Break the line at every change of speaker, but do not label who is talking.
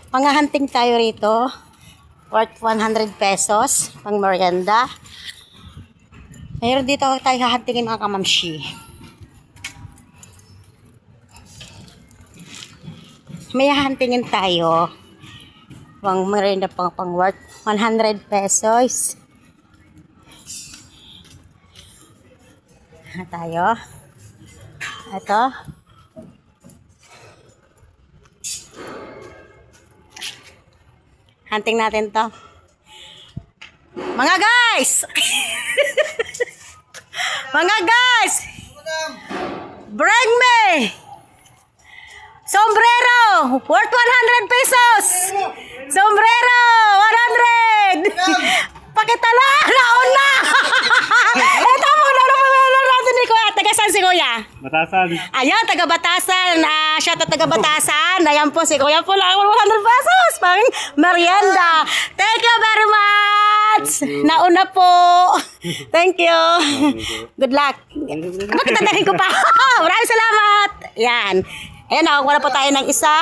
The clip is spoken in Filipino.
Panghahunting tayo rito. Worth 100 pesos. Pang merienda. Mayroon dito tayo hahuntingin mga kamamshi. May hahuntingin tayo. Pang merienda pang worth 100 pesos. Tayo. Ito. Hunting natin to. Mga guys! Mga guys! Bring me! Sombrero! Worth 100 pesos! Sombrero! 100! Pakitala! Nauna! Ito po, natin ni Kuya. Taga saan si Kuya?
Batasan.
Ayan, taga Batasan. Siya taga Batasan. Ayan po si Kuya po lang. 100 pesos pang merienda. Thank you very much. Nauna po. Thank you. Good luck. Bakit tatahin ko pa? Maraming salamat. Yan. Ayan, nakakuha na po tayo ng isa.